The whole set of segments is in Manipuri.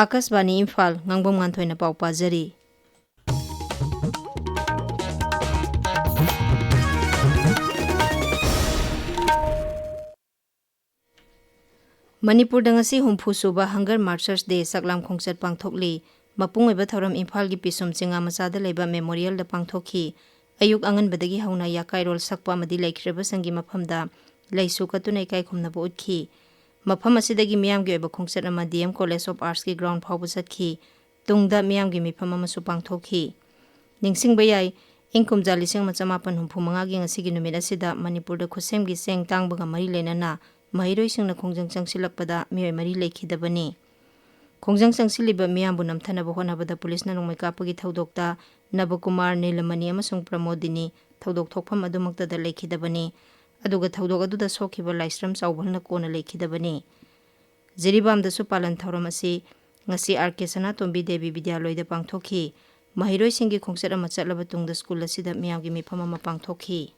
Akashvani Imphal ngangbam nganthoi na pau pajari Manipur dangasi humpu suba Hunger Marchers Day saklam khongchat pangthokli mapung oiba thoram Imphal gi pisum chinga machada leiba memorial da pangthokhi ayuk angan badagi hauna yakai rol sakpa madi laikhreba sangi maphamda laisu katunai kai khumna bo utkhi mafam asidagi miyam gi oiba khongchat ama DM College of Arts gi ground phau busatki tungda miyam gi mifam ama su pangthokhi ningsing bayai ingkum jalising machamapan humpu manga gi ngasi gi numit asida Manipur da khusem gi seng tangbaga mari lenana mahiroi singna khongjang changsilakpada miyoi mari leikhidabani khongjang changsiliba miyambu namthanaba honabada police na Nongmeikappam gi thodokta Navakumar Nilamani amasung Pramodini thodok thokpham adumakta da leikhidabani aduga thodok aduda sokhiba laisram chawbalna kona leikhidabani Jiribam da su palan thoram asi ngasi RK Sanatombi Devi Vidyaloy da pangthokhi mahiroi singi khongchat ama chatlaba tungda school asida miyamgi mifam ama pangthokhi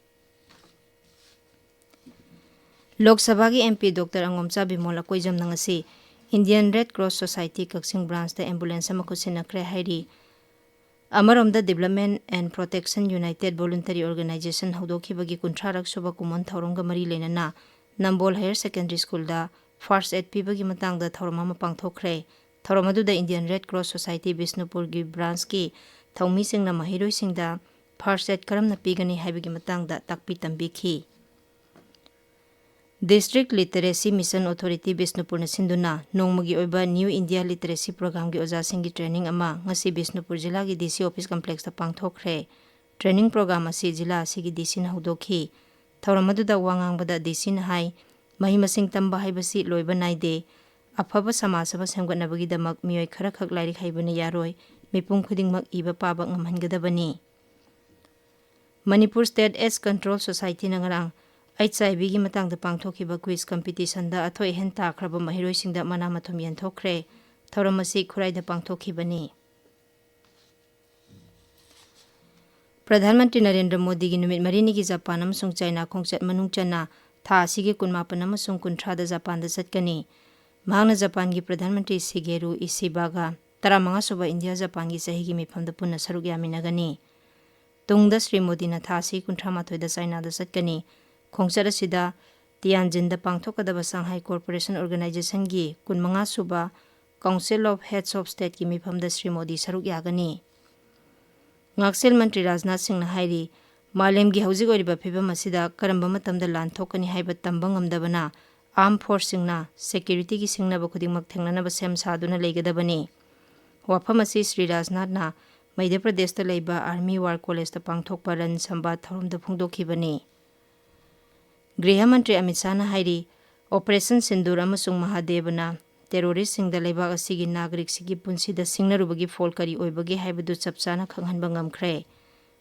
Lok Sabha gi MP Dr. Angomcha Bimola koijam nangasi Indian Red Cross Society Kaksing branch da ambulance ama kusinakre hairi Amaromda Development and Protection United Voluntary Organization haudoki bagi kuntrarak suba kumon thauronga mari lenana Nambol Higher Secondary School da first aid pibagi matang da thauram ama pangthokre thauramadu da Indian Red Cross Society Bisnupur gi branch ki thaumi singna mahiroi singda first aid karamna pigani haibagi matang da takpi tambikhi District Literacy Mission Authority Bisnupur na sinduna nongmagi oiba New India Literacy Program gi oja singi training ama ngasi Bisnupur jila gi DC office complex ta pangthokre training program asi jila asigi DC na hudokhi thauramadu da wangang bada DC na hai mahimasing tamba haibasi loiba naide afaba samasaba semgatnabagi damak miyoi khara khak lairik haibani yaroi mipung khudingmak iba paba ngamhangadabani Manipur State AIDS Control Society na ngarang HIV gi matang da pangthokhiba quiz competition da athoi hen takraba mahiroi singda mana mathum yanthokre thauramasi khurai da pangthokhibani Pradhan Mantri Narendra Modi gi numit marini gi Japan amasung China khongchat manung chana tha asigi kunmapan amasung kunthra da Japan da chatkani mahangna Japan gi Pradhan Mantri Shigeru Ishiba ga 15 suba India Japan gi sahi gi mifam da punna saruk yaminagani tungda Sri Modi na tha asi kunthra mathoi da China da chatkani khongchat asida Tianjin da pangthokadaba Shanghai Corporation Organization gi 15 suba Council of Heads of State gi mifam da Sri Modi saruk yagani Ngaksel Mantri Rajnath Singh na hairi malem gi hauji goriba phibam asida karamba matamda lan thokani haiba tamba ngamdabana armed force singna security gi singnaba khudingmak thengnanaba sem saduna leigadabani wafam asi Sri Rajnath na Madhya Pradesh ta leiba Army War College ta pangthokpa ran samba thorum da phungdokhibani Griha Mantri Amit Shah na hairi Operation Sindur amasung Mahadevana terrorist singda leibak asigi nagrik sigi punsi da singnarubagi folkari oibagi haibadu chapchana khanghanba ngamkhre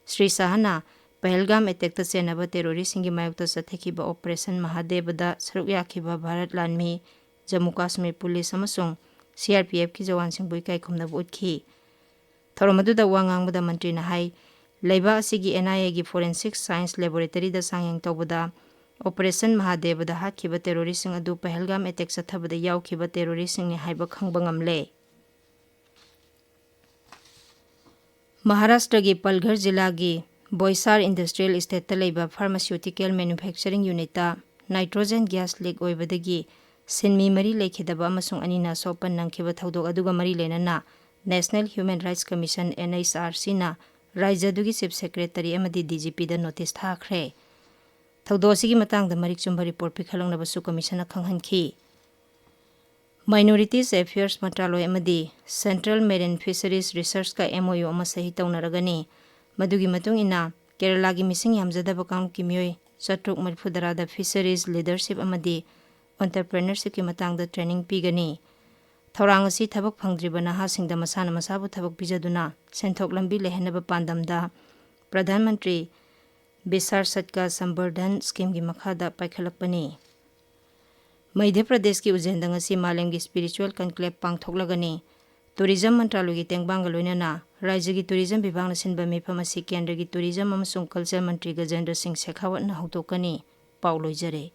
Sri Shahana Pahalgam attack ta senaba terrorist singi mayokta sathekhiba Operation Mahadeva da saruk yakhiba Bharat Lanmi Jammu Kashmir Police amasung CRPF ki jawan sing buikai khumna butkhi thoramadu da wangang bada mantri na hai leiba asigi NIA gi Forensic Science Laboratory da sangyang tawbada Operation Mahadeva da hakhiba terrorist sing adu Pahalgam attack sathabada yaukhiba terrorist sing ni haiba khangba ngamle Maharashtra gi Palghar jila gi Boisar Industrial Estate ta leiba Pharmaceutical Manufacturing Unit ta nitrogen gas leak oibadagi sinmi mari leikhidaba amasung anina sopan nangkhiba thodok aduga mari lenana National Human Rights Commission NHRC na Rajya dugi Chief Secretary amadi DGP da notice thakre Thodosigi matang da marik chumba report pikhalong nabasu commission khanghanki Minorities Affairs Mantraloy amadi Central Marine Fisheries Research ka MOU ama sahi tawnaragani madugi matung ina Kerala gi mising yamjadaba kam kimyoi chatruk marfudara da fisheries leadership amadi entrepreneurship ki matang da training pigani thorang asi thabak phangdribana ha singda masana masabu thabak bijaduna senthok lambi lehenaba pandamda Pradhan Mantri Bisar Satka Sambardhan Scheme gi makhada paikhalakpani Madhya Pradesh ki Ujjain dangasi malem gi spiritual conclave pangthoklagani Tourism Mantraloy gi tengbang loinana Rajya gi Tourism Bibhag na sinba mifam asi Kendra gi Tourism amasung Culture Mantri Gajendra Singh Shekhawat na hawtokani pauloi jare